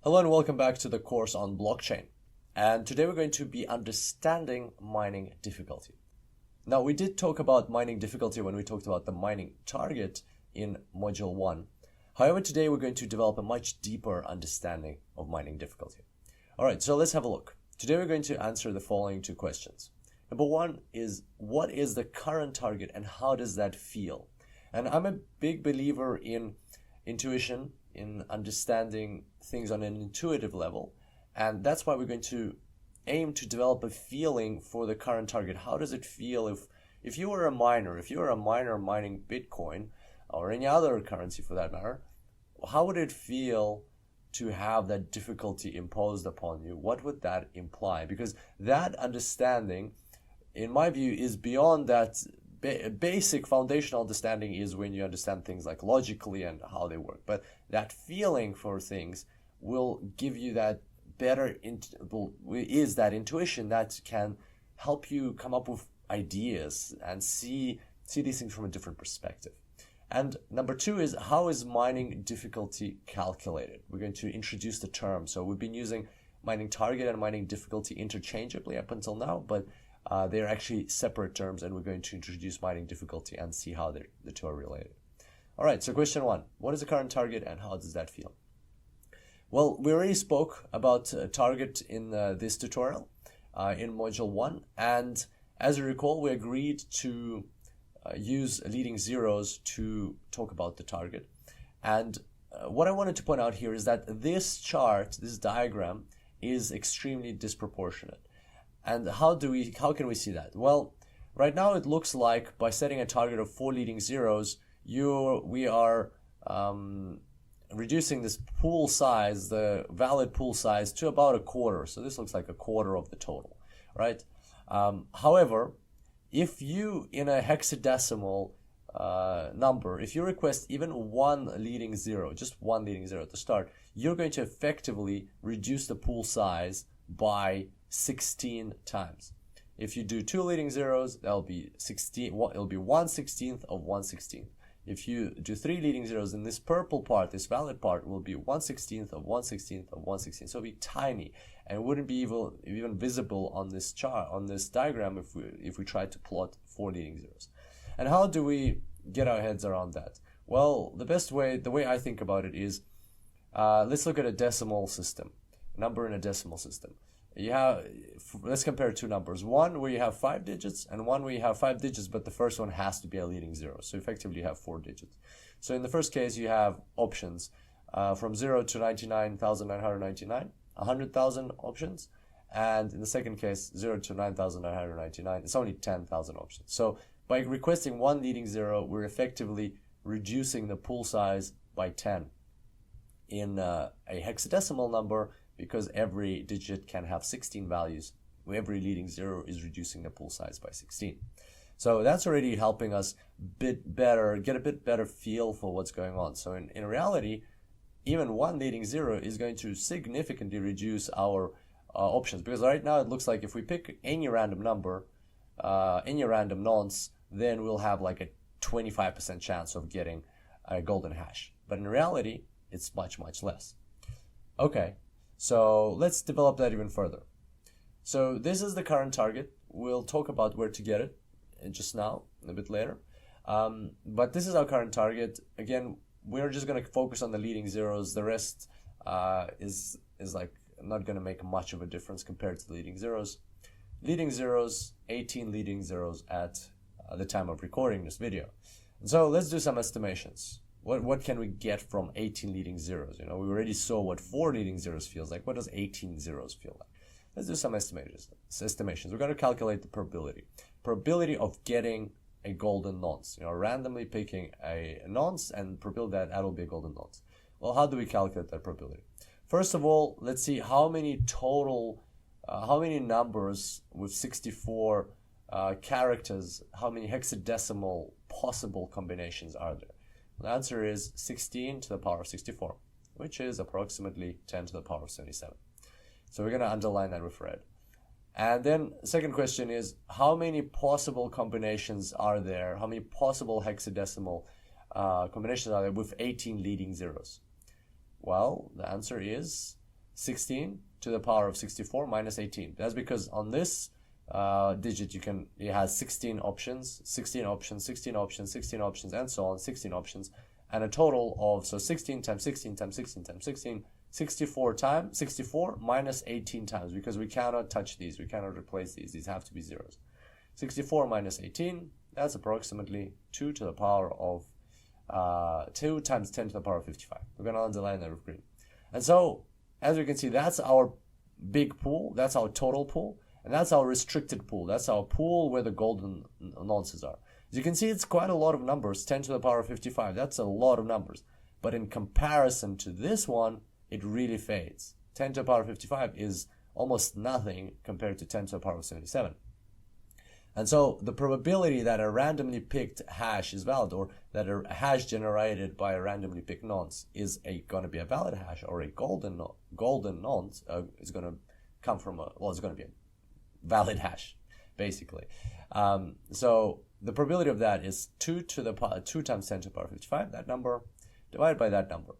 Hello and welcome back to the course on blockchain. And today we're going to be understanding mining difficulty. Now, we did talk about mining difficulty when we talked about the mining target in module 1. However, today we're going to develop a much deeper understanding of mining difficulty. All right, so let's have a look. Today we're going to answer the following two questions. Number one is, what is the current target and how does that feel? And I'm a big believer in intuition, in understanding things on an intuitive level, and that's why we're going to aim to develop a feeling for the current target. How does it feel if you were a miner, mining Bitcoin or any other currency for that matter, how would it feel to have that difficulty imposed upon you? What would that imply? Because that understanding, in my view, is beyond that. Basic foundational understanding is when you understand things like logically and how they work, but that feeling for things will give you that that intuition that can help you come up with ideas and see these things from a different perspective. And number two is, how is mining difficulty calculated? We're going to introduce the term. So we've been using mining target and mining difficulty interchangeably up until now, but they're actually separate terms, and we're going to introduce mining difficulty and see how the two are related. All right, so question one, what is the current target and how does that feel? Well, we already spoke about target in this tutorial in module 1, and as you recall, we agreed to use leading zeros to talk about the target. And what I wanted to point out here is that this chart, this diagram, is extremely disproportionate. And how can we see that? Well, right now it looks like by setting a target of 4 leading zeros, we are reducing this pool size, the valid pool size, to about a quarter. So this looks like a quarter of the total, right? However, if you, in a hexadecimal number, if you request even one leading zero, just one leading zero at the start, you're going to effectively reduce the pool size by 16 times. If you do 2 leading zeros, that'll be 16. It'll be 1/16 of 1/16. If you do 3 leading zeros, then this purple part, this valid part, will be 1/16 of 1/16 of 1/16. So it'll be tiny and wouldn't be even visible on this chart, on this diagram, if we tried to plot 4 leading zeros. And how do we get our heads around that? Well, the way I think about it is, let's look at a decimal system, number in a decimal system. Let's compare two numbers. One where you have 5 digits and one where you have 5 digits, but the first one has to be a leading zero. So effectively you have 4 digits. So in the first case, you have options from 0 to 99,999, 100,000 options. And in the second case, 0 to 9,999, it's only 10,000 options. So by requesting one leading zero, we're effectively reducing the pool size by 10 in a hexadecimal number, because every digit can have 16 values. Every leading zero is reducing the pool size by 16. So that's already helping us get a bit better feel for what's going on. So in reality, even one leading zero is going to significantly reduce our options, because right now it looks like if we pick any random number, any random nonce, then we'll have like a 25% chance of getting a golden hash. But in reality, it's much, much less. Okay. So let's develop that even further. So this is the current target. We'll talk about where to get it just now, a bit later. But this is our current target. Again, we're just going to focus on the leading zeros. The rest is like not going to make much of a difference compared to the leading zeros. Leading zeros, 18 leading zeros at the time of recording this video. And so let's do some estimations. What can we get from 18 leading zeros? We already saw what 4 leading zeros feels like. What does 18 zeros feel like? Let's do some estimations. We're going to calculate the probability of getting a golden nonce. Randomly picking a nonce and probability that that'll be a golden nonce. Well, how do we calculate that probability? First of all, let's see how many numbers with 64 characters, how many hexadecimal possible combinations are there? The answer is 16 to the power of 64, which is approximately 10 to the power of 77. So we're going to underline that with red. And then second question is, how many possible combinations are there? How many possible hexadecimal combinations are there with 18 leading zeros? Well, the answer is 16 to the power of 64 minus 18. That's because on this digit it has 16 options, 16 options, 16 options, 16 options, and so on, 16 options, and a total of, so 16 times 16 times 16 times 16, 64 minus 18 times, because we cannot touch these, we cannot replace these have to be zeros. 64 minus 18, that's approximately 2 to the power of 2 times 10 to the power of 55. We're going to underline that with green. And so, as you can see, that's our big pool, that's our total pool, and that's our restricted pool. That's our pool where the golden nonces are. As you can see, it's quite a lot of numbers, 10 to the power of 55. That's a lot of numbers. But in comparison to this one, it really fades. 10 to the power of 55 is almost nothing compared to 10 to the power of 77. And so the probability that a randomly picked hash is valid, or that a hash generated by a randomly picked nonce is going to be a valid hash, or a golden nonce is going to come from it's going to be a valid hash, basically. So the probability of that is 2 times 10 to the power of 55. That number divided by that number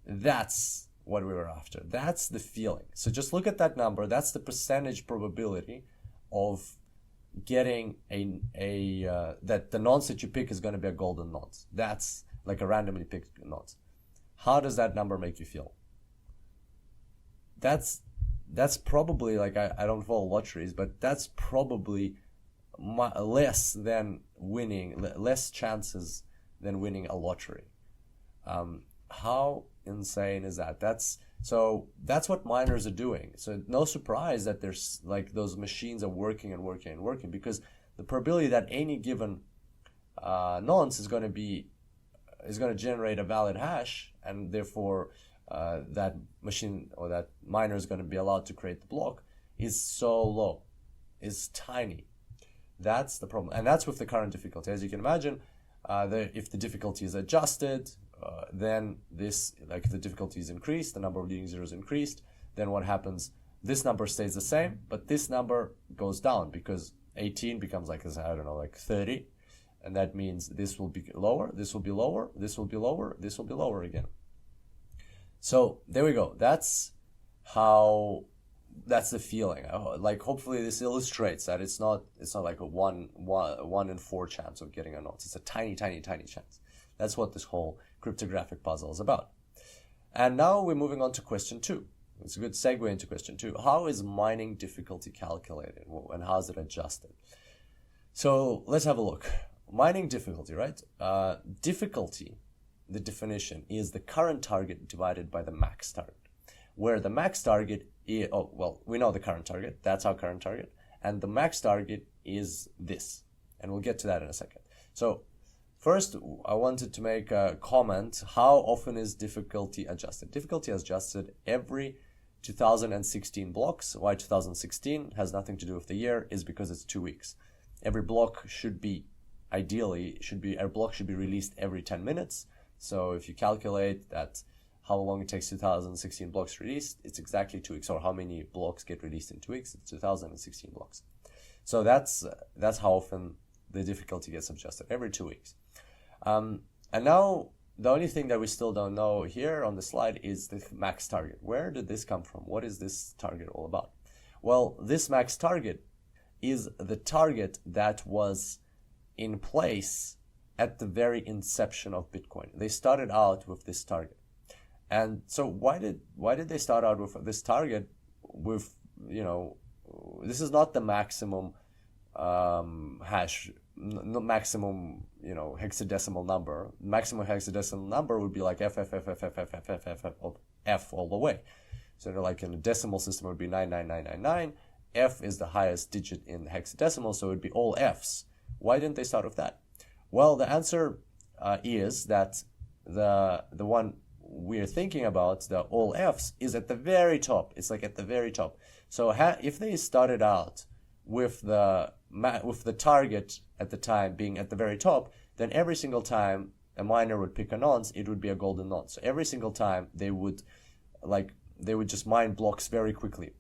that's what we were after. That's the feeling. So just look at that number. That's the percentage probability of getting that the nonce that you pick is going to be a golden nonce. That's like a randomly picked nonce. How does that number make you feel? That's probably, like, I don't follow lotteries, but that's probably less chances than winning a lottery. How insane is that? That's what miners are doing. So no surprise that there's, like, those machines are working and working and working, because the probability that any given nonce is going to generate a valid hash, and therefore that machine or that miner is going to be allowed to create the block, is so low, is tiny. That's the problem, and that's with the current difficulty. As you can imagine, if the difficulty is adjusted, then the difficulty is increased, the number of leading zeros increased, then what happens? This number stays the same, but this number goes down, because 18 becomes like 30, and that means this will be lower, this will be lower, this will be lower, this will be lower again. So there we go. That's the feeling. Like, hopefully this illustrates that it's not like a 1 in 4 chance of getting a nonce. It's a tiny, tiny, tiny chance. That's what this whole cryptographic puzzle is about. And now we're moving on to question 2. It's a good segue into question 2. How is mining difficulty calculated, and how is it adjusted? So let's have a look. Mining difficulty, right? Difficulty, the definition, is the current target divided by the max target, where the max target is, we know the current target, that's our current target, and the max target is this, and we'll get to that in a second. So first, I wanted to make a comment. How often is difficulty adjusted? Difficulty is adjusted every 2016 blocks. Why 2016 has nothing to do with the year is because it's 2 weeks. Every block a block should be released every 10 minutes. So if you calculate that, how long it takes 2016 blocks released, it's exactly 2 weeks. Or how many blocks get released in 2 weeks? It's 2016 blocks. So that's how often the difficulty gets adjusted, every 2 weeks. And now the only thing that we still don't know here on the slide is the max target. Where did this come from? What is this target all about? Well, this max target is the target that was in place at the very inception of Bitcoin. They started out with this target. And so why did they start out with this target? With, this is not the maximum hash, maximum, hexadecimal number. Maximum hexadecimal number would be like F all the way. So like in a decimal system, it would be 99999. F is the highest digit in hexadecimal, so it would be all Fs. Why didn't they start with that? Well, the answer is that the one we're thinking about, the all Fs, is at the very top. It's like at the very top. So if they started out with the target at the time being at the very top, then every single time a miner would pick a nonce, it would be a golden nonce. So every single time they would just mine blocks very quickly.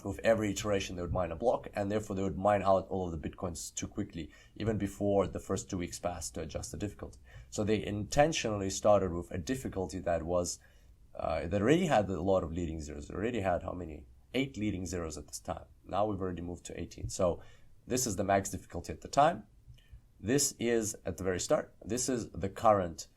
With every iteration, they would mine a block, and therefore they would mine out all of the Bitcoins too quickly, even before the first 2 weeks passed to adjust the difficulty. So they intentionally started with a difficulty that was that already had a lot of leading zeros. It already had how many? 8 leading zeros at this time. Now we've already moved to 18. So this is the max difficulty at the time. This is at the very start. This is the current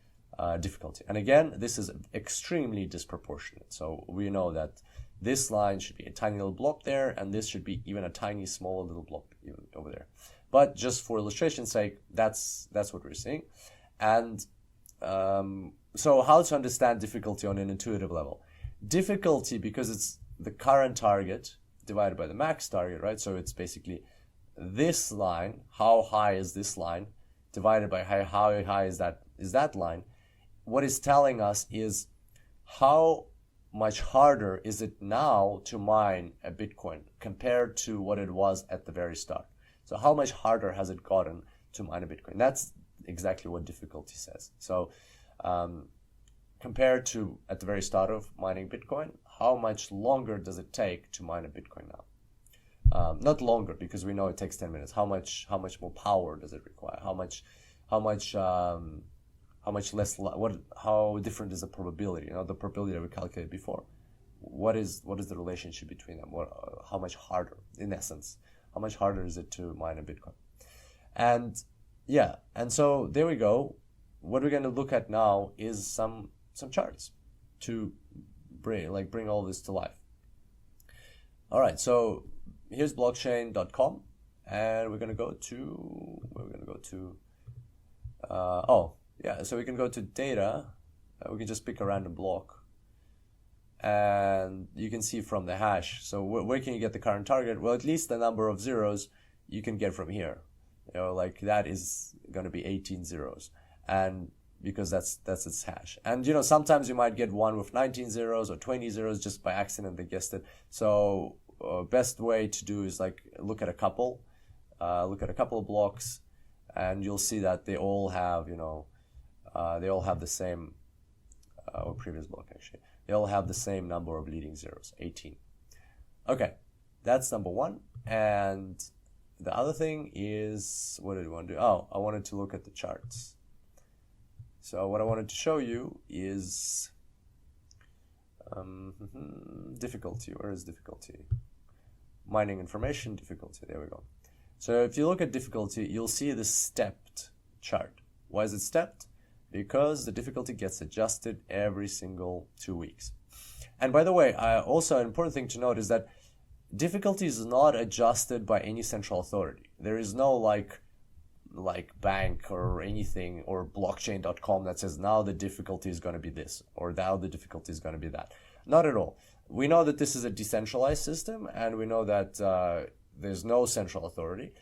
difficulty. And again, this is extremely disproportionate. So we know that this line should be a tiny little block there, and this should be even a tiny, small little block even over there. But just for illustration's sake, that's what we're seeing. And so how to understand difficulty on an intuitive level? Difficulty, because it's the current target divided by the max target, right? So it's basically this line, how high is this line, divided by how high is that line. What it's telling us is how much harder is it now to mine a Bitcoin compared to what it was at the very start. So how much harder has it gotten to mine a Bitcoin? That's exactly what difficulty says. So compared to at the very start of mining Bitcoin, how much longer does it take to mine a Bitcoin now? Not longer, because we know it takes 10 minutes. How much more power does it require? How less? How different is the probability? You know, the probability that we calculated before. What is the relationship between them? How much harder, in essence, how much harder is it to mine a Bitcoin? And yeah, and so there we go. What we're going to look at now is some charts to bring all this to life. All right, so here's blockchain.com, and we're going to go to so we can go to data. We can just pick a random block, and you can see from the hash. So where can you get the current target? Well, at least the number of zeros you can get from here. You know, like that is going to be 18 zeros, and because that's its hash. And you know, sometimes you might get one with 19 zeros or 20 zeros just by accident they guessed it. So best way to do is like look at a couple of blocks, and you'll see that they all have the same or previous block actually. They all have the same number of leading zeros, 18. Okay, that's number one. And the other thing is, what did we want to do? Oh, I wanted to look at the charts. So what I wanted to show you is difficulty. Where is difficulty? Mining information difficulty. There we go. So if you look at difficulty, you'll see the stepped chart. Why is it stepped? Because the difficulty gets adjusted every single 2 weeks. And by the way, also an important thing to note is that difficulty is not adjusted by any central authority. There is no like bank or anything or blockchain.com that says now the difficulty is going to be this or now the difficulty is going to be that. Not at all. We know that this is a decentralized system, and we know that there's no central authority,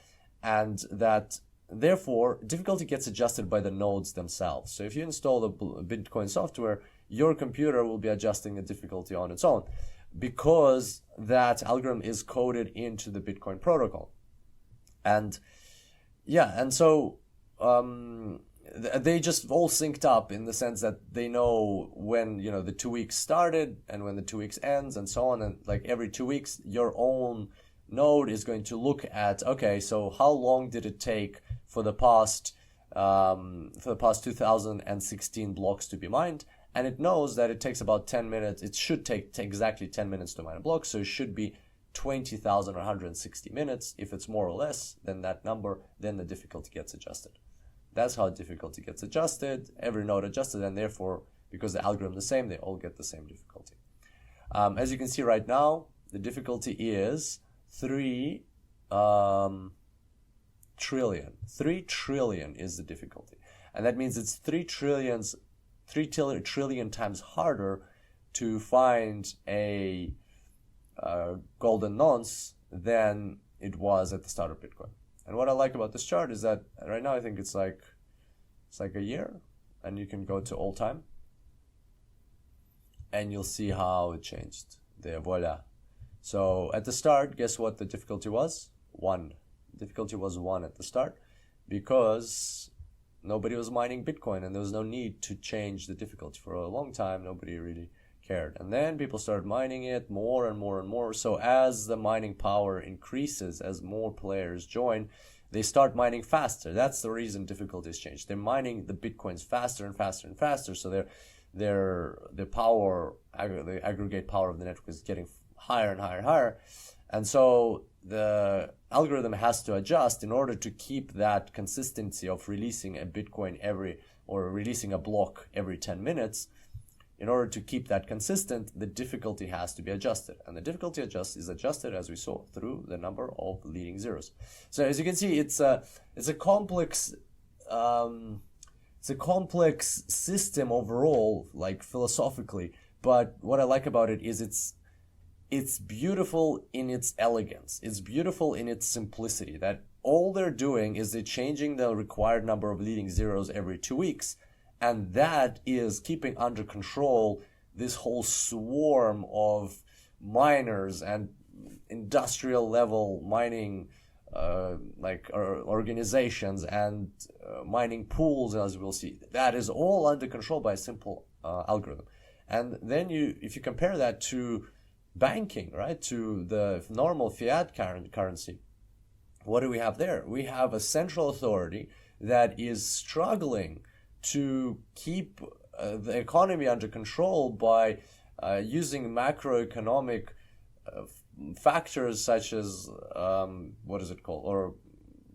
and that therefore difficulty gets adjusted by the nodes themselves. So if you install the Bitcoin software, your computer will be adjusting the difficulty on its own, because that algorithm is coded into the Bitcoin protocol. And yeah, and so they just all synced up in the sense that they know when, you know, the 2 weeks started and when the 2 weeks ends and so on. And like every 2 weeks, your own node is going to look at, okay, so how long did it take for the past 2016 blocks to be mined? And it knows that it takes about 10 minutes. It should take exactly 10 minutes to mine a block. So it should be 20,160 minutes. If it's more or less than that number, then the difficulty gets adjusted. That's how difficulty gets adjusted. Every node adjusted, and therefore, because the algorithm is the same, they all get the same difficulty. As you can see right now, the difficulty is 3 trillion. 3 trillion is the difficulty. And that means it's 3 trillion times harder to find a golden nonce than it was at the start of Bitcoin. And what I like about this chart is that right now I think it's like a year, and you can go to all time and you'll see how it changed. There, voila. So at the start, guess what the difficulty was? 1. Difficulty was 1 at the start because nobody was mining Bitcoin and there was no need to change the difficulty. For a long time, nobody really cared. And then people started mining it more and more and more. So as the mining power increases, as more players join, they start mining faster. That's the reason difficulty has changed. They're mining the Bitcoins faster and faster and faster. So the power, the aggregate power of the network is getting higher and higher and higher. And so the algorithm has to adjust in order to keep that consistency of releasing a Bitcoin or releasing a block every 10 minutes. In order to keep that consistent, the difficulty has to be adjusted. And the difficulty is adjusted, as we saw, through the number of leading zeros. So as you can see, it's a complex system overall, like philosophically. But what I like about it is it's beautiful in its elegance. It's beautiful in its simplicity. That all they're doing is they're changing the required number of leading zeros every 2 weeks. And that is keeping under control this whole swarm of miners and industrial level mining organizations and mining pools, as we'll see. That is all under control by a simple algorithm. And then if you compare that to banking, right, to the normal fiat currency, what do we have there? We have a central authority that is struggling to keep the economy under control by using macroeconomic factors such as or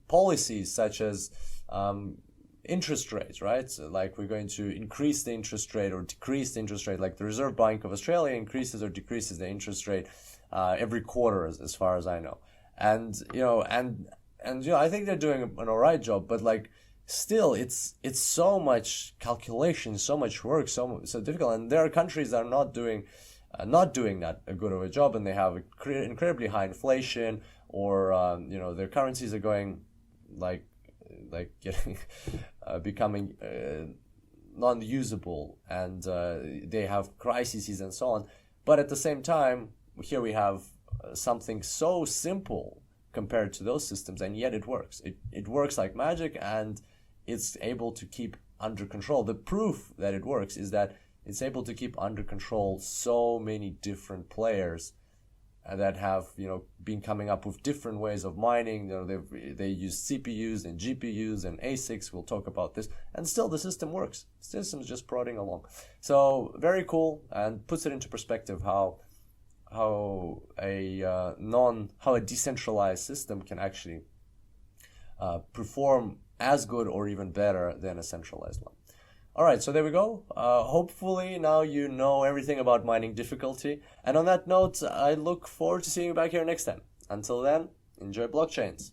policies such as interest rates, right? So like we're going to increase the interest rate or decrease the interest rate, like the Reserve Bank of Australia increases or decreases the interest rate every quarter, as far as I know. And I think they're doing an alright job, but like still, it's so much calculation, so much work, so difficult, and there are countries that are not doing that a good of a job, and they have incredibly high inflation, or their currencies are going like getting becoming non-usable, and they have crises and so on. But at the same time, here we have something so simple compared to those systems, and yet it works. It works like magic, and it's able to keep under control. The proof that it works is that it's able to keep under control so many different players that have been coming up with different ways of mining. They use CPUs and GPUs and ASICs. We'll talk about this, and still the system works. The system is just prodding along. So very cool, and puts it into perspective how a decentralized system can actually perform as good or even better than a centralized one. All right, so there we go. Hopefully now you know everything about mining difficulty. And on that note, I look forward to seeing you back here next time. Until then, enjoy blockchains.